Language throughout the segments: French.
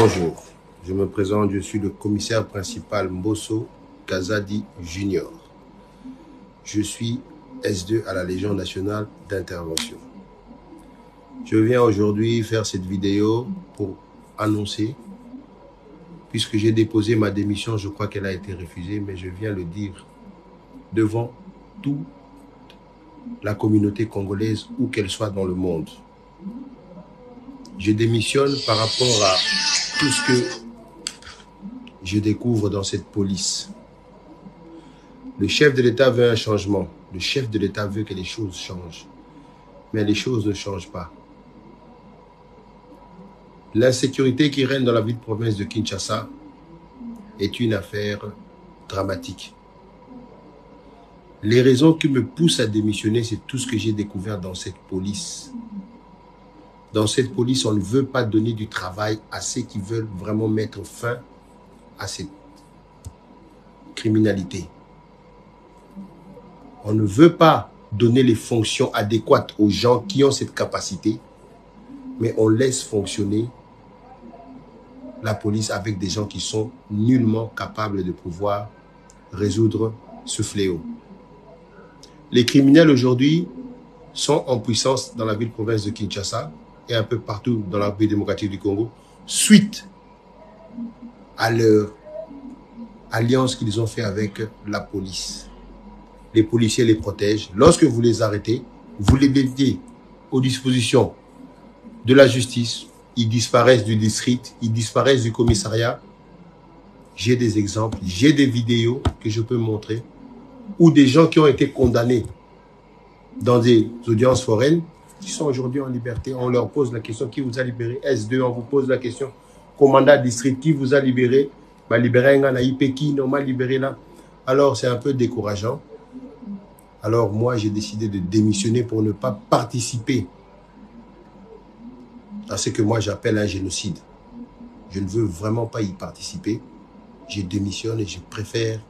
Bonjour, je me présente, je suis le commissaire principal Mbosso Kazadi Junior. Je suis S2 à la Légion nationale d'intervention. Je viens aujourd'hui faire cette vidéo pour annoncer, puisque j'ai déposé ma démission, je crois qu'elle a été refusée, mais je viens le dire devant toute la communauté congolaise, où qu'elle soit dans le monde. Je démissionne par rapport à tout ce que je découvre dans cette police. Le chef de l'État veut un changement. Le chef de l'État veut que les choses changent. Mais les choses ne changent pas. L'insécurité qui règne dans la ville-province de Kinshasa est une affaire dramatique. Les raisons qui me poussent à démissionner, c'est tout ce que j'ai découvert dans cette police. Dans cette police, on ne veut pas donner du travail à ceux qui veulent vraiment mettre fin à cette criminalité. On ne veut pas donner les fonctions adéquates aux gens qui ont cette capacité, mais on laisse fonctionner la police avec des gens qui sont nullement capables de pouvoir résoudre ce fléau. Les criminels aujourd'hui sont en puissance dans la ville-province de Kinshasa et un peu partout dans la République démocratique du Congo, suite à leur alliance qu'ils ont fait avec la police. Les policiers les protègent. Lorsque vous les arrêtez, vous les mettez aux dispositions de la justice, ils disparaissent du district, ils disparaissent du commissariat. J'ai des exemples, j'ai des vidéos que je peux montrer, où des gens qui ont été condamnés dans des audiences foraines, qui sont aujourd'hui en liberté, on leur pose la question, qui vous a libéré? S2, on vous pose la question, commandant district, qui vous a libéré? Bah, libéré un IP, qui non m'a libéré là? Alors c'est un peu décourageant. Alors moi j'ai décidé de démissionner pour ne pas participer à ce que moi j'appelle un génocide. Je ne veux vraiment pas y participer. Je démissionne et je préfère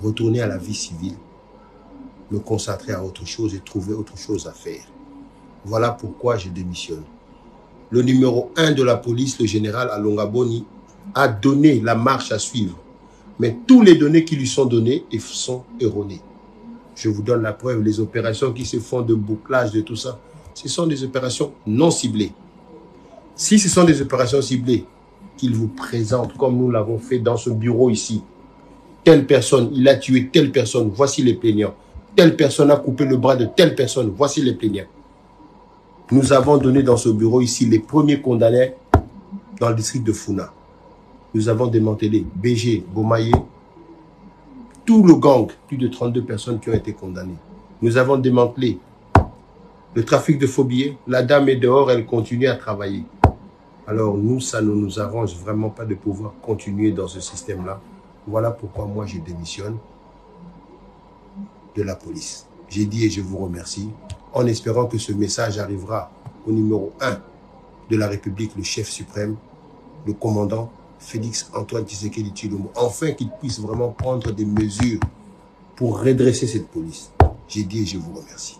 retourner à la vie civile, me concentrer à autre chose et trouver autre chose à faire. Voilà pourquoi je démissionne. Le numéro 1 de la police, le général Alonga Boni, a donné la marche à suivre. Mais tous les données qui lui sont données sont erronées. Je vous donne la preuve, les opérations qui se font de bouclage, de tout ça, ce sont des opérations non ciblées. Si ce sont des opérations ciblées qu'il vous présente, comme nous l'avons fait dans ce bureau ici, telle personne, il a tué telle personne, voici les plaignants. Telle personne a coupé le bras de telle personne, voici les plaignants. Nous avons donné dans ce bureau ici les premiers condamnés dans le district de Funa. Nous avons démantelé BG, Bomaye, tout le gang, plus de 32 personnes qui ont été condamnées. Nous avons démantelé le trafic de faux billets. La dame est dehors, elle continue à travailler. Alors nous, ça ne nous arrange vraiment pas de pouvoir continuer dans ce système-là. Voilà pourquoi moi je démissionne de la police. J'ai dit et je vous remercie, en espérant que ce message arrivera au numéro 1 de la République, le chef suprême, le commandant Félix Antoine Tshisekedi Tshilombo, enfin qu'il puisse vraiment prendre des mesures pour redresser cette police. J'ai dit et je vous remercie.